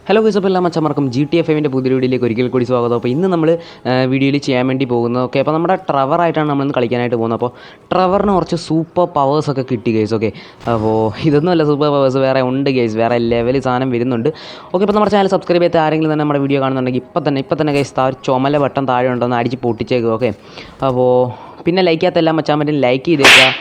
Hello guys, അപ്പോൾ എല്ലാ മച്ചന്മാർക്കും GTA 5 പുതിയ വീഡിയോയിലേക്ക് ഒരിക്കൽ കൂടി സ്വാഗതം. അപ്പോൾ ഇന്ന് നമ്മൾ വീഡിയോയിൽ ചെയ്യാൻ വേണ്ടി പോകുന്നത് അപ്പോൾ നമ്മുടെ ട്രവറായിട്ടാണ് നമ്മളിന്ന് കളിക്കാനായിട്ട് പോകുന്നത്. അപ്പോൾ ട്രവറിന് കുറച്ച് സൂപ്പർ പവേഴ്സൊക്കെ കിട്ടി ഗൈസ്. അപ്പോൾ ഇതൊന്നുമല്ല സൂപ്പർ പവേഴ്സ്, വേറെ ഉണ്ട് ഗൈസ്, വേറെ ലെവൽ സാധനം വരുന്നുണ്ട്. അപ്പോൾ നമ്മുടെ ചാനൽ സബ്സ്ക്രൈബ് ചെയ്ത ആരെങ്കിലും തന്നെ നമ്മുടെ വീഡിയോ കാണുന്നുണ്ടെങ്കിൽ ഇപ്പം തന്നെ ഗൈസ് ചുമല ബട്ടൺ താഴെ ഉണ്ടോന്ന് അടിച്ച് പൊട്ടിച്ചേക്കും. അപ്പോൾ പിന്നെ ലൈക്ക് ചെയ്യാത്ത എല്ലാം മച്ചാൻ പറ്റും ലൈക്ക് ചെയ്തേക്കുക.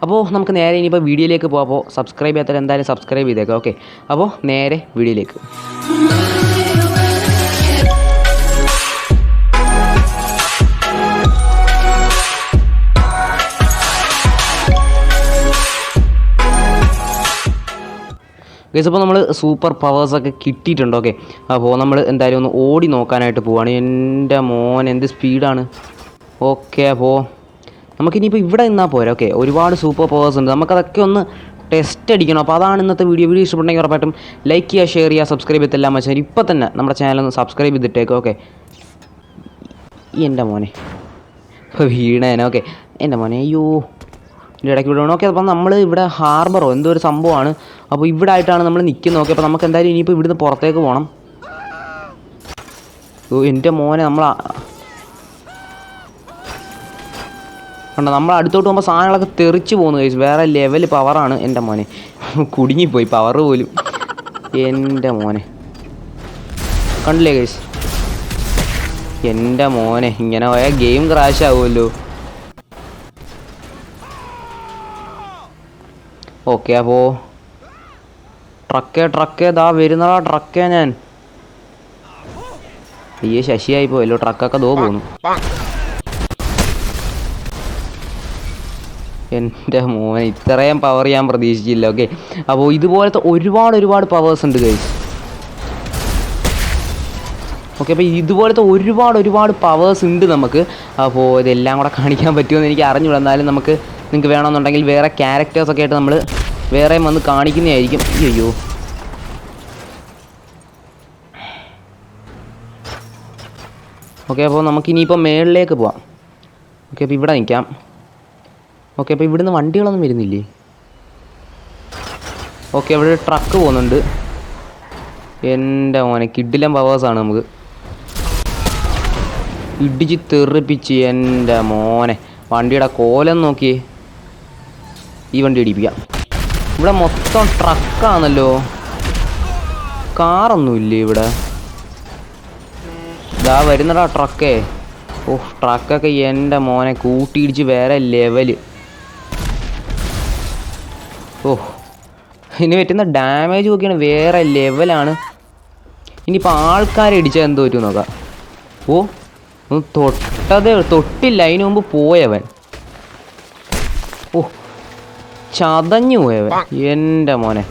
അപ്പോൾ നമുക്ക് നേരെ ഇനിയിപ്പോൾ വീഡിയോയിലേക്ക് പോകാം. അപ്പോൾ സബ്സ്ക്രൈബ് ചെയ്യാത്തവർ എന്തായാലും സബ്സ്ക്രൈബ് ചെയ്തേക്കാം. അപ്പോൾ നേരെ വീഡിയോയിലേക്ക്. ഗൈസ്, അപ്പോൾ നമ്മൾ സൂപ്പർ പവേഴ്സൊക്കെ കിട്ടിയിട്ടുണ്ട്. അപ്പോൾ നമ്മൾ എന്തായാലും ഒന്ന് ഓടി നോക്കാനായിട്ട് പോവുകയാണ്. എൻ്റെ മോൻ എന്ത് സ്പീഡാണ്. അപ്പോൾ നമുക്കിനിയിപ്പോൾ ഇവിടെ നിന്നാൽ പോരാ. ഒരുപാട് സൂപ്പർ പവേഴ്സ് ഉണ്ട്, നമുക്കതൊക്കെ ഒന്ന് ടെസ്റ്റ് അടിക്കണം. അപ്പോൾ അതാണ് ഇന്നത്തെ വീഡിയോ ഇഷ്ടപ്പെട്ടെങ്കിൽ ഉറപ്പായിട്ടും ലൈക്ക് ചെയ്യുക, ഷെയർ ചെയ്യുക, സബ്സ്ക്രൈബ് ചെയ്തെല്ലാം വെച്ചാൽ ഇപ്പം തന്നെ നമ്മുടെ ചാനലൊന്ന് സബ്സ്ക്രൈബ് ചെയ്തിട്ടേക്കും. എൻ്റെ മോനെ ഇപ്പോൾ വീണേനെ. എൻ്റെ മോനെ അയ്യോ ഇതിൻ്റെ ഇടയ്ക്ക് വിടണം. അപ്പോൾ നമ്മൾ ഇവിടെ ഹാർബറോ എന്തോ ഒരു സംഭവമാണ്. അപ്പോൾ ഇവിടെ ആയിട്ടാണ് നമ്മൾ നിൽക്കുന്നത്. അപ്പോൾ നമുക്ക് എന്തായാലും ഇനിയിപ്പോൾ ഇവിടുന്ന് പുറത്തേക്ക് പോകണം. എൻ്റെ മോനെ നമ്മൾ അടുത്തോട്ട് പോകുമ്പോൾ സാധനങ്ങളൊക്കെ തെറിച്ച് പോകുന്നു ഗൈസ്. വേറെ ലെവൽ പവറാണ്. എൻ്റെ മോനെ കുടുങ്ങിപ്പോയി പവർ പോലും. എൻ്റെ മോനെ കണ്ടില്ലേ ഗൈസ്. എൻ്റെ മോനെ ഇങ്ങനെ പോയാൽ ഗെയിം ക്രാഷ് ആവുമല്ലോ. അപ്പോൾ ട്രക്കേ ദാ വരുന്നതാ ട്രക്കേ. ഞാൻ അയ്യേ ശശിയായി പോയല്ലോ. ട്രക്കൊക്കെ ദോ പോകുന്നു. എൻ്റെ മോനെ ഇത്രയും പവർ ഞാൻ പ്രതീക്ഷിച്ചില്ല. അപ്പോൾ ഇതുപോലത്തെ ഒരുപാട് പവേഴ്സ് ഉണ്ട് ഗൈസ്. അപ്പോൾ ഇതുപോലത്തെ ഒരുപാട് പവേഴ്സ് ഉണ്ട് നമുക്ക്. അപ്പോൾ ഇതെല്ലാം കൂടെ കാണിക്കാൻ പറ്റുമെന്ന് എനിക്ക് അറിഞ്ഞുകൂടാ. എന്നാലും നിങ്ങൾക്ക് വേണമെന്നുണ്ടെങ്കിൽ വേറെ ക്യാരക്ടേഴ്സൊക്കെ ആയിട്ട് നമ്മൾ വേറെയും വന്ന് കാണിക്കുന്നതായിരിക്കും. അയ്യോ അപ്പോൾ നമുക്കിനിയിപ്പോൾ മേളിലേക്ക് പോവാം. അപ്പോൾ ഇവിടെ നിൽക്കാം. അപ്പോൾ ഇവിടുന്ന് വണ്ടികളൊന്നും വരുന്നില്ലേ. ഇവിടെ ട്രക്ക് പോകുന്നുണ്ട്. എൻ്റെ മോനെ കിഡിലം പവേഴ്സാണ്. നമുക്ക് ഇടിച്ച് തെറിപ്പിച്ച്. എൻ്റെ മോനെ വണ്ടിയുടെ കോലം നോക്കിയേ. ഈ വണ്ടി ഇടിപ്പിക്കാം. ഇവിടെ മൊത്തം ട്രക്കാണല്ലോ, കാറൊന്നുമില്ലേ ഇവിടെ. ഇതാ വരുന്നടാ ട്രക്കേ. ട്രക്കൊക്കെ എൻ്റെ മോനെ കൂട്ടിയിടിച്ച് വേറെ ലെവല്. ഇനി പറ്റുന്ന ഡാമേജ് നോക്കിയാണ് വേറെ ലെവലാണ്. ഇനിയിപ്പോൾ ആൾക്കാരെ ഇടിച്ചാൽ എന്തോ പറ്റും നോക്കാം. തൊട്ടില്ല, അതിന് മുമ്പ് പോയവൻ. ചതഞ്ഞു പോയവൻ. എൻ്റെ മോനെ.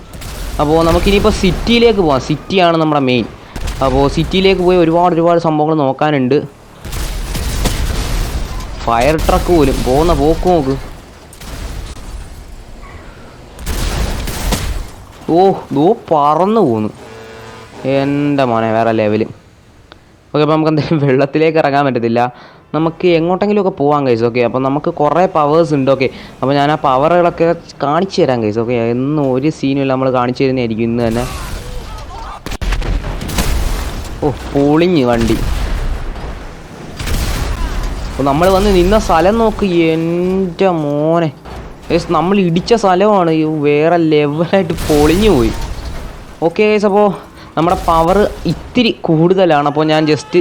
അപ്പോൾ നമുക്കിനിയിപ്പോൾ സിറ്റിയിലേക്ക് പോവാം. സിറ്റിയാണ് നമ്മുടെ മെയിൻ. അപ്പോൾ സിറ്റിയിലേക്ക് പോയി ഒരുപാട് സംഭവങ്ങൾ നോക്കാനുണ്ട്. ഫയർ ട്രക്ക് പോലും പോകുന്ന പോക്ക് നോക്ക്. പറന്നു പോന്നു. എൻ്റെ മോനെ വേറെ ലെവല്. അപ്പോൾ നമുക്ക് എന്തായാലും വെള്ളത്തിലേക്ക് ഇറങ്ങാൻ പറ്റത്തില്ല. നമുക്ക് എങ്ങോട്ടെങ്കിലും ഒക്കെ പോകാം ഗൈസ്. അപ്പോൾ നമുക്ക് കുറേ പവേഴ്സ് ഉണ്ട്. അപ്പോൾ ഞാൻ ആ പവറുകളൊക്കെ കാണിച്ചു തരാം ഗൈസ്. എന്നും ഒരു സീനുമില്ല, നമ്മൾ കാണിച്ചു തരുന്നതായിരിക്കും ഇന്ന് തന്നെ. പൊളിഞ്ഞ് വണ്ടി. അപ്പോൾ നമ്മൾ വന്ന് നിന്ന സ്ഥലം നോക്ക്. എൻ്റെ മോനെ നമ്മൾ ഇടിച്ച സ്ഥലമാണ്. വേറെ ലെവലായിട്ട് പൊളിഞ്ഞു പോയി. ഗൈസ്, അപ്പോൾ നമ്മുടെ പവർ ഇത്തിരി കൂടുതലാണ്. അപ്പോൾ ഞാൻ ജസ്റ്റ്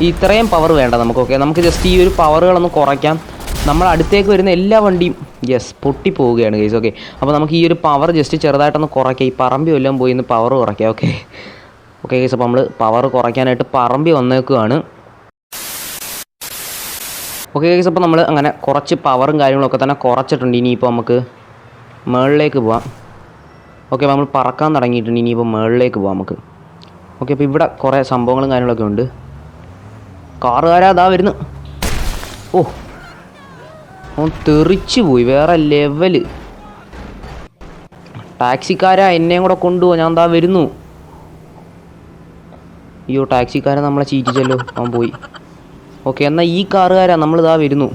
ഇത്രയും പവർ വേണ്ട നമുക്ക്. നമുക്ക് ജസ്റ്റ് ഈ ഒരു പവറുകളൊന്ന് കുറയ്ക്കാം. നമ്മൾ അടുത്തേക്ക് വരുന്ന എല്ലാ വണ്ടിയും പൊട്ടിപ്പോവുകയാണ് ഗൈസ്. അപ്പോൾ നമുക്ക് ഈ ഒരു പവർ ജസ്റ്റ് ചെറുതായിട്ടൊന്ന് കുറയ്ക്കാം. ഈ പറമ്പി വല്ലതും പോയി ഒന്ന് പവർ കുറയ്ക്കാം. ഗൈസ്, അപ്പോൾ നമ്മൾ പവർ കുറയ്ക്കാനായിട്ട് പറമ്പി വന്നേക്കുകയാണ്. ഗൈസ്, അപ്പോൾ നമ്മൾ അങ്ങനെ കുറച്ച് പവറും കാര്യങ്ങളൊക്കെ തന്നെ കുറച്ചിട്ടുണ്ട്. ഇനിയിപ്പോൾ നമുക്ക് മുകളിലേക്ക് പോവാം. അപ്പോൾ നമ്മൾ പറക്കാൻ തുടങ്ങിയിട്ടുണ്ട്. ഇനിയിപ്പോൾ മുകളിലേക്ക് പോവാം നമുക്ക്. അപ്പോൾ ഇവിടെ കുറേ സംഭവങ്ങളും കാര്യങ്ങളൊക്കെ ഉണ്ട്. കാറുകാരാ അതാ വരുന്നു. അവൻ തെറിച്ച് പോയി വേറെ ലെവല്. ടാക്സിക്കാരാ എന്നെയും കൂടെ കൊണ്ടുപോകാൻ. ഞാൻ എന്താ വരുന്നു. അയ്യോ ടാക്സിക്കാരൻ നമ്മളെ ചീറ്റിച്ചല്ലോ. അവൻ പോയി. എന്നാൽ ഈ കാറുകാരാ നമ്മളിതാ വരുന്നു.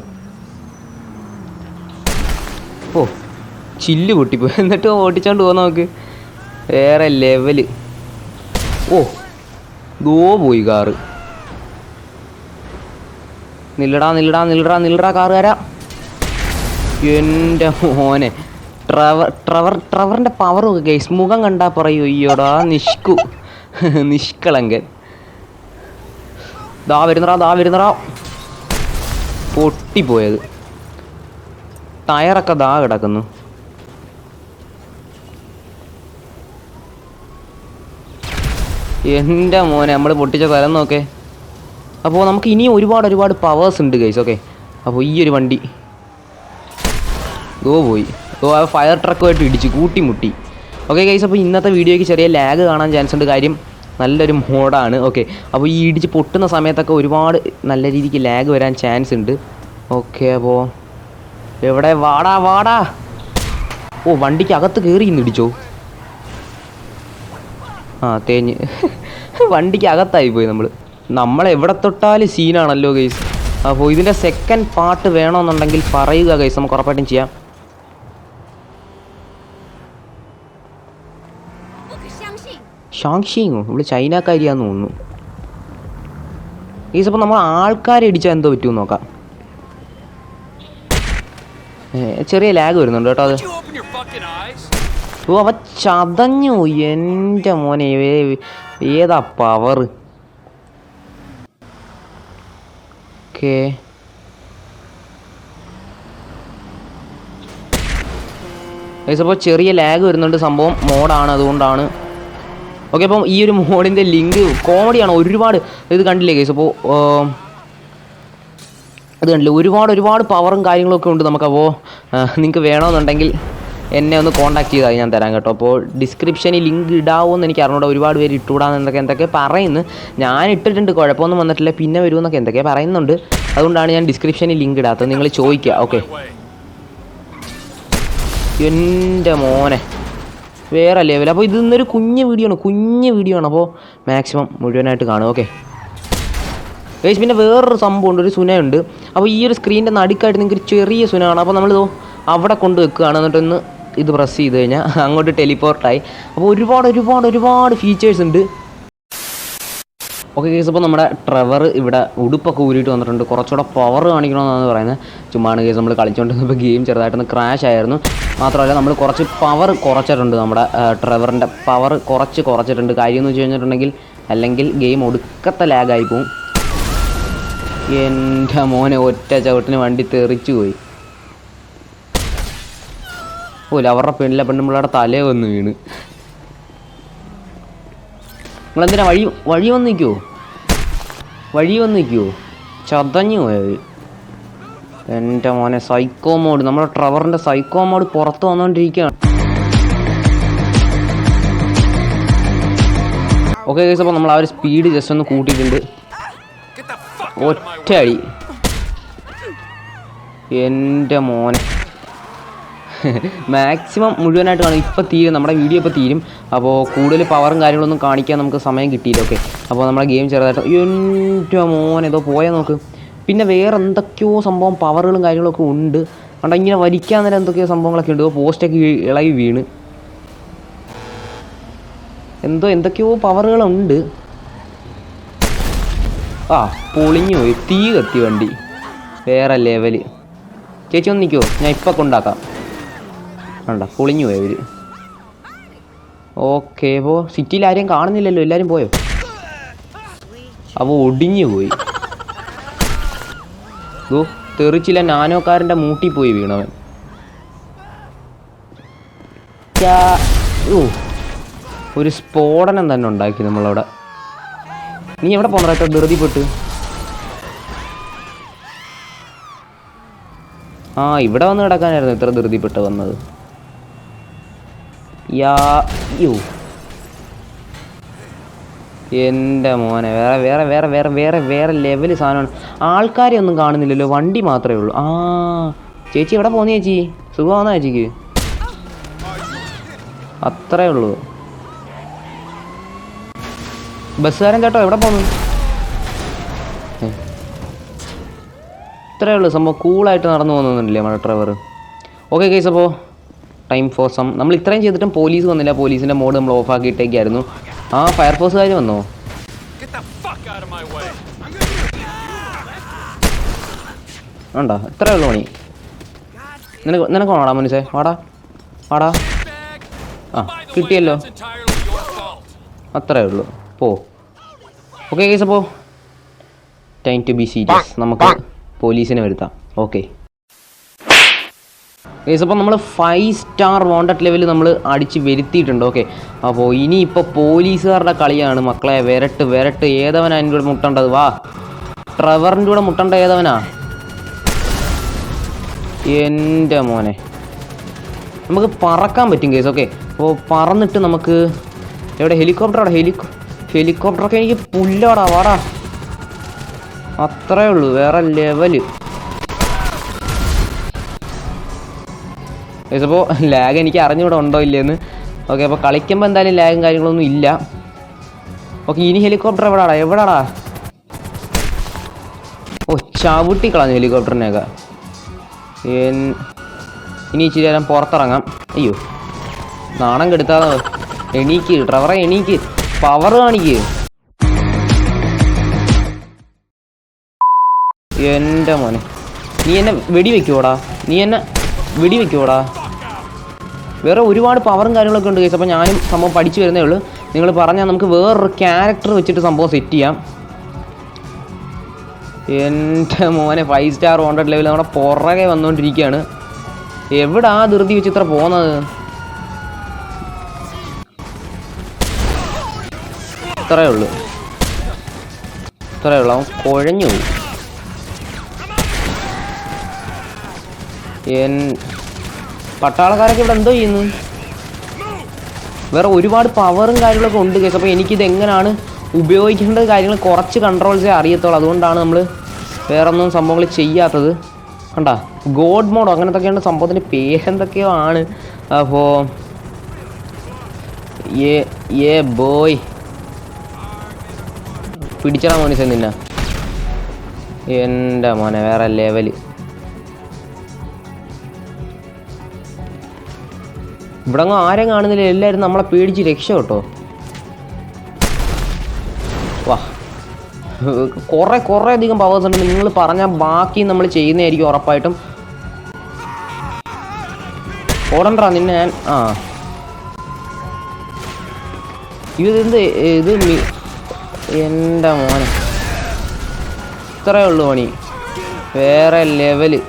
ചില്ല് പൊട്ടിപ്പോയി. എന്നിട്ട് ഓടിച്ചോണ്ട് പോകുന്ന നമുക്ക് വേറെ ലെവല്. ഓ ദോ പോയി കാറ്. നില്ലടാ കാറുകാരാ. എൻ്റെ മോനെ ട്രവറിൻ്റെ പവറൊക്കെ ഗൈസ് മുഖം കണ്ടാൽ പറയൂ അയ്യോടാ നിഷ്കളങ്കൻ. ദാ വരുന്നടാ പൊട്ടിപ്പോയത്. ടയറൊക്കെ ദാ കിടക്കുന്നു. എൻ്റെ മോനെ നമ്മൾ പൊട്ടിച്ച സ്ഥലം നോക്കേ. അപ്പോൾ നമുക്ക് ഇനിയും ഒരുപാട് പവേഴ്സ് ഉണ്ട് ഗൈസ്. ഓക്കെ, അപ്പോൾ ഈ ഒരു വണ്ടി പോയി ആ ഫയർ ട്രക്കുമായിട്ട് ഇടിച്ച് കൂട്ടിമുട്ടി. ഓക്കെ ഗൈസ്, അപ്പോൾ ഇന്നത്തെ വീഡിയോയ്ക്ക് ചെറിയ ലാഗ് കാണാൻ ചാൻസ് ഉണ്ട്. കാര്യം നല്ലൊരു മോഡാണ്. ഓക്കെ, അപ്പോൾ ഈ ഇടിച്ച് പൊട്ടുന്ന സമയത്തൊക്കെ ഒരുപാട് നല്ല രീതിക്ക് ലാഗ് വരാൻ ചാൻസ് ഉണ്ട്. ഓക്കെ, അപ്പോൾ എവിടെ വാടാ. ഓ വണ്ടിക്ക് അകത്ത് കയറി ഇന്ന് ഇടിച്ചോ. തേഞ്ഞ് വണ്ടിക്ക് അകത്തായിപ്പോയി നമ്മളെവിടെ തൊട്ടാലും സീനാണല്ലോ ഗൈസ്. അപ്പോൾ ഇതിൻ്റെ സെക്കൻഡ് പാർട്ട് വേണമെന്നുണ്ടെങ്കിൽ പറയുക ഗൈസ്, നമുക്ക് ഉറപ്പായിട്ടും ചെയ്യാം. ഷാങ്ഷിങ്ങോ ഇവിടെ ചൈനക്കാരിയാന്ന് തോന്നുന്നു ഗൈസ്. അപ്പോൾ നമ്മൾ ആൾക്കാരെ ഇടിച്ചാൽ എന്തോ പറ്റുമെന്ന് നോക്കാം. ചെറിയ ലാഗ് വരുന്നുണ്ട് കേട്ടോ. അത് ഓ അവ ചതഞ്ഞു. എൻ്റെ മോനെ ഏതാ പവർ. ഓക്കെ, അപ്പോൾ ചെറിയ ലാഗ് വരുന്നുണ്ട്. സംഭവം മോഡാണ്, അതുകൊണ്ടാണ്. ഓക്കെ, അപ്പം ഈ ഒരു മോഡിൻ്റെ ലിങ്ക് കോമഡിയാണ്. ഒരുപാട് ഇത് കണ്ടില്ലേ ഗൈസ്. അപ്പോൾ അത് കണ്ടില്ലേ, ഒരുപാട് പവറും കാര്യങ്ങളൊക്കെ ഉണ്ട് നമുക്കപ്പോൾ നിങ്ങൾക്ക് വേണമെന്നുണ്ടെങ്കിൽ എന്നെ ഒന്ന് കോൺടാക്ട് ചെയ്താൽ ഞാൻ തരാം കേട്ടോ. അപ്പോൾ ഡിസ്ക്രിപ്ഷനിൽ ലിങ്ക് ഇടാവുമെന്ന് എനിക്ക് അറിഞ്ഞൂടാ. ഒരുപാട് പേര് ഇട്ടുകൂടാന്ന് എന്തൊക്കെ പറയുന്നു. ഞാൻ ഇട്ടിട്ടുണ്ട്, കുഴപ്പമൊന്നും വന്നിട്ടില്ല. പിന്നെ വരുമെന്നൊക്കെ എന്തൊക്കെ പറയുന്നുണ്ട്. അതുകൊണ്ടാണ് ഞാൻ ഡിസ്ക്രിപ്ഷനിൽ ലിങ്ക് ഇടാത്തത്. നിങ്ങൾ ചോദിക്കുക. ഓക്കെ, എൻ്റെ മോനെ വേറെ ലെവൽ. അപ്പോൾ ഇതൊന്നൊരു കുഞ്ഞ് വീഡിയോ ആണ്. അപ്പോൾ മാക്സിമം മുഴുവനായിട്ട് കാണും. ഓക്കെ ഗൈസ്, പിന്നെ വേറൊരു സംഭവമുണ്ട്, ഒരു സുനയുണ്ട്. അപ്പോൾ ഈ ഒരു സ്ക്രീനിൻ്റെ നടുക്കായിട്ട് നിങ്ങൾക്ക് ഒരു ചെറിയ സുനയാണ്. അപ്പോൾ നമ്മളിതോ അവിടെ കൊണ്ട് വെക്കുകയാണ്. എന്നിട്ടൊന്ന് ഇത് പ്രസ് ചെയ്ത് കഴിഞ്ഞാൽ അങ്ങോട്ട് ടെലിപ്പോർട്ടായി. അപ്പോൾ ഒരുപാട് ഫീച്ചേഴ്സ് ഉണ്ട്. ഓക്കെ ഗൈസ്, അപ്പോൾ നമ്മുടെ ട്രെവർ ഇവിടെ ഉടുപ്പൊക്കെ ഊരിയിട്ട് വന്നിട്ടുണ്ട്. കുറച്ചുകൂടെ പവർ കാണിക്കണമെന്നാണ് പറയുന്നത്. ചുമ്മാണ് ഗൈസ്, നമ്മൾ കളിച്ചുകൊണ്ടിരുന്നപ്പോൾ ഗെയിം ചെറുതായിട്ടൊന്ന് ക്രാഷ് ആയിരുന്നു. മാത്രമല്ല നമ്മൾ കുറച്ച് പവർ കുറച്ചിട്ടുണ്ട്. നമ്മുടെ ട്രെവറിൻ്റെ പവർ കുറച്ചിട്ടുണ്ട്. കാര്യം എന്ന് വെച്ച് കഴിഞ്ഞിട്ടുണ്ടെങ്കിൽ അല്ലെങ്കിൽ ഗെയിം ഒടുക്കത്തെ ലാഗായി പോവും. എൻ്റെ മോനെ ഒറ്റ ചവിട്ടിന് വണ്ടി തെറിച്ചു പോയി. ഓല അവരുടെ പെണ്ണുമ്പിള്ളയുടെ തലേ വന്ന് വീണ്. നിങ്ങളെന്തിനാ വഴി വന്ന് നിൽക്കുമോ? ചതഞ്ഞു പോയത്. എൻ്റെ മോനെ സൈക്കോ മോഡ്, നമ്മുടെ ട്രെവറിൻ്റെ സൈക്കോ മോഡ് പുറത്ത് വന്നുകൊണ്ടിരിക്കുകയാണ്. ഓക്കെ ഗൈസ്, അപ്പോൾ നമ്മൾ ആ ഒരു സ്പീഡ് ജസ്റ്റ് ഒന്ന് കൂട്ടിയിട്ടുണ്ട്. ഒറ്റ അടി. എൻ്റെ മോനെ മാക്സിമം മുഴുവനായിട്ട് കാണും. ഇപ്പോൾ തീരും, നമ്മുടെ വീഡിയോ ഇപ്പോൾ തീരും. അപ്പോൾ കൂടുതൽ പവറും കാര്യങ്ങളൊന്നും കാണിക്കാൻ നമുക്ക് സമയം കിട്ടിയില്ല. ഓക്കെ, അപ്പോൾ നമ്മുടെ ഗെയിം ചെറുതായിട്ട് എൻ്റെ മോനെ ഏതോ പോയാൽ നോക്ക്. പിന്നെ വേറെ എന്തൊക്കെയോ സംഭവം പവറുകളും കാര്യങ്ങളൊക്കെ ഉണ്ട്. അതുകൊണ്ട് ഇങ്ങനെ വലിക്കാൻ നേരം എന്തൊക്കെയോ സംഭവങ്ങളൊക്കെ ഉണ്ട്. പോസ്റ്റൊക്കെ ഇളകി വീണ് എന്തൊക്കെയോ പവറുകളുണ്ട്. പൊളിഞ്ഞു പോയി. തീ കത്തി വണ്ടി വേറെ ലെവല്. ചേച്ചി ഒന്ന് നിൽക്കുമോ? ഞാൻ ഇപ്പം കൊണ്ടാക്കാം. വേണ്ട, പൊളിഞ്ഞു പോയി അവർ. ഓക്കെ, അപ്പോൾ സിറ്റിയിൽ ആരെയും കാണുന്നില്ലല്ലോ, എല്ലാവരും പോയോ? അപ്പോൾ ഒടിഞ്ഞു പോയി. തെറിച്ചില്ല, നാനോക്കാരൻ്റെ മൂട്ടി പോയി വീണവൻ. ഒരു സ്ഫോടനം തന്നെ ഉണ്ടാക്കി നമ്മളവിടെ. നീ എവിടെ പോകണ ധൃതിപ്പെട്ട്? ഇവിടെ വന്ന് കിടക്കാനായിരുന്നു ഇത്ര ധൃതിപ്പെട്ട് വന്നത്. എൻ്റെ മോനെ വേറെ ലെവല് സാധനമാണ്. ആൾക്കാരെ ഒന്നും കാണുന്നില്ലല്ലോ, വണ്ടി മാത്രമേ ഉള്ളൂ. ചേച്ചി എവിടെ പോന്നു? ചേച്ചി സുഖമാണോ ചേച്ചിക്ക്? അത്രേ ഉള്ളൂ. ബസ്സുകാരൻ ചേട്ടോ എവിടെ പോന്നു? ഇത്രയേ ഉള്ളൂ സംഭവം. കൂളായിട്ട് നടന്നു പോകുന്നുണ്ടല്ലേ നമ്മുടെ ഡ്രൈവർ. ഓക്കെ ഗൈസ്, അപ്പോൾ ടൈം ഫോർ സം. നമ്മൾ ഇത്രയും ചെയ്തിട്ടും പോലീസ് വന്നില്ല. പോലീസിൻ്റെ മോഡ് നമ്മൾ ഓഫാക്കിയിട്ടേക്കായിരുന്നു. ആ ഫയർഫോഴ്സുകാർ വന്നോ? വേണ്ട, ഇത്രയേ ഉള്ളൂ പണി. നിനക്ക് വേണോടാ മുനിസേ? വാടാ വാടാ. ആ കിട്ടിയല്ലോ, അത്രയേ ഉള്ളൂ. പോ. ഓക്കെ കേസ്, അപ്പോൾ ടൈം ടു ബി സീരിയസ്. നമുക്ക് പോലീസിനെ വരുത്താം. ഓക്കെ കേസ്, അപ്പോൾ നമ്മൾ 5 സ്റ്റാർ വാണ്ടഡ് ലെവൽ നമ്മൾ അടിച്ച് വരുത്തിയിട്ടുണ്ട്. ഓക്കെ, അപ്പോൾ ഇനിയിപ്പോൾ പോലീസുകാരുടെ കളിയാണ് മക്കളെ. വിരട്ട് വിരട്ട്. ഏതവനാ എൻ്റെ കൂടെ മുട്ടേണ്ടത്? വാ, ട്രെവറിൻ്റെ കൂടെ മുട്ടേണ്ട ഏതവനാ? എൻ്റെ മോനെ, നമുക്ക് പറക്കാൻ പറ്റും കേസ്. ഓക്കെ, അപ്പോൾ പറന്നിട്ട് നമുക്ക് എവിടെ ഹെലികോപ്റ്ററാടാ? ഹെലികോപ്റ്ററൊക്കെ എനിക്ക് പുല്ലാടാ. വാടാ, അത്രേ ഉള്ളൂ, വേറെ ലെവല്. കേസ്, അപ്പോൾ ലാഗ് എനിക്ക് അറിഞ്ഞൂടെ ഉണ്ടോ ഇല്ലേന്ന്. ഓക്കെ, അപ്പോൾ കളിക്കുമ്പോൾ എന്തായാലും ലാഗും കാര്യങ്ങളൊന്നും ഇല്ല. ഓക്കെ, ഇനി ഹെലികോപ്റ്റർ എവിടാടാ? ഓ, ചവിട്ടി കളഞ്ഞു ഹെലികോപ്റ്ററിനെയൊക്കെ. ഇനി ഇച്ചിരി നേരം പുറത്തിറങ്ങാം. അയ്യോ, നാണം കെടുത്താതെ. എണീക്ക് ട്രെവറെ, എണീക്ക്, പവർ കാണിക്ക്. എൻ്റെ മോനെ, നീ എന്നെ വെടിവെക്കുവോടാ? വേറെ ഒരുപാട് പവറും കാര്യങ്ങളൊക്കെ ഉണ്ട് കേസ്. അപ്പോൾ ഞാനും സംഭവം പഠിച്ചു വരുന്നേ ഉള്ളൂ. നിങ്ങൾ പറഞ്ഞാൽ നമുക്ക് വേറൊരു ക്യാരക്ടർ വെച്ചിട്ട് സംഭവം സെറ്റ് ചെയ്യാം. എൻ്റെ മോനെ, 5 സ്റ്റാർ വാണ്ടഡ് ലെവൽ നമ്മുടെ പുറകെ വന്നുകൊണ്ടിരിക്കുകയാണ്. എവിടാ ധൃതി വെച്ച് ഇത്ര പോകുന്നത്? ഇത്രയേ ഉള്ളൂ. അവൻ കുഴഞ്ഞു പോയി. പട്ടാളക്കാരൊക്കെ ഇവിടെ എന്തോ ചെയ്യുന്നു? വേറെ ഒരുപാട് പവറും കാര്യങ്ങളൊക്കെ ഉണ്ട് കേസ്. അപ്പോൾ എനിക്കിത് എങ്ങനെയാണ് ഉപയോഗിക്കേണ്ടത് കാര്യങ്ങൾ കുറച്ച് കൺട്രോൾസേ അറിയത്തുള്ളൂ. അതുകൊണ്ടാണ് നമ്മൾ വേറെ ഒന്നും സംഭവങ്ങൾ ചെയ്യാത്തത്. കണ്ടാ, ഗോഡ് മോഡോ അങ്ങനത്തൊക്കെയാണ് സംഭവത്തിൻ്റെ പേരെന്തൊക്കെയോ ആണ്. അപ്പോൾ ബോയ് പിടിച്ചടാ മോനിസേ നിന്നെ. എൻ്റെ മോനെ, വേറെ ലെവല്. ഇവിടെ അങ്ങ് ആരെയും കാണുന്നില്ല, എല്ലാവരും നമ്മളെ പേടിച്ച് രക്ഷ കേട്ടോ. വാ, കുറേ അധികം പവേഴ്സ് ഉണ്ട്. നിങ്ങൾ പറഞ്ഞാൽ ബാക്കി നമ്മൾ ചെയ്യുന്നതായിരിക്കും ഉറപ്പായിട്ടും. ഓടണ്ടാ നിന്നെ ഞാൻ. ഇത് എൻ്റെ മോനെ, ഇത്രയേ ഉള്ളൂ പണി, വേറെ ലെവല്.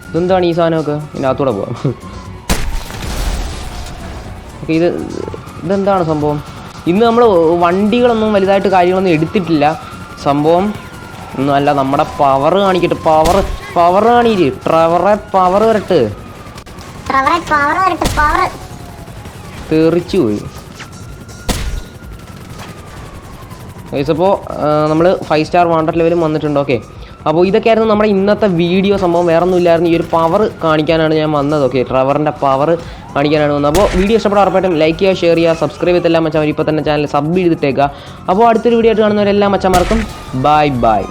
ഇതെന്താണ് ഈ സാധനമൊക്കെ? ഇതിനകത്തൂടെ പോവാം. ഓക്കെ, ഇതെന്താണ് സംഭവം? ഇന്ന് നമ്മൾ വണ്ടികളൊന്നും വലുതായിട്ട് കാര്യങ്ങളൊന്നും എടുത്തിട്ടില്ല. സംഭവം ഒന്നും അല്ല, നമ്മുടെ പവർ കാണിക്കട്ടെ. പവർ കാണിക്ക് ട്രെവറെ, പവർ വരട്ട്. തെറിച്ചു പോയി. അപ്പോൾ നമ്മൾ 5 സ്റ്റാർ വാണ്ടഡ് ലെവലും വന്നിട്ടുണ്ട്. ഓക്കെ, അപ്പോൾ ഇതൊക്കെയായിരുന്നു നമ്മുടെ ഇന്നത്തെ വീഡിയോ. സംഭവം വേറെ ഒന്നും ഇല്ലായിരുന്നു, ഈ ഒരു പവർ കാണിക്കാനാണ് ഞാൻ വന്നത്. ഓക്കെ, ട്രെവറിൻ്റെ പവർ കാണിക്കാനാണ് വന്നത്. അപ്പോൾ വീഡിയോ ഇഷ്ടപ്പെടാൻ ഉറപ്പായിട്ടും ലൈക്ക് ചെയ്യുക, ഷെയർ ചെയ്യുക, സബ്സ്ക്രൈബ് ചെയ്തെല്ലാം മച്ചാൻ ഇപ്പോൾ തന്നെ ചാനൽ സബ് ചെയ്തിട്ടേക്കുക. അപ്പോൾ അടുത്തൊരു വീഡിയോ ആയിട്ട് കാണുന്നവരെല്ലാം മച്ചാന്മാർക്കും ബൈ.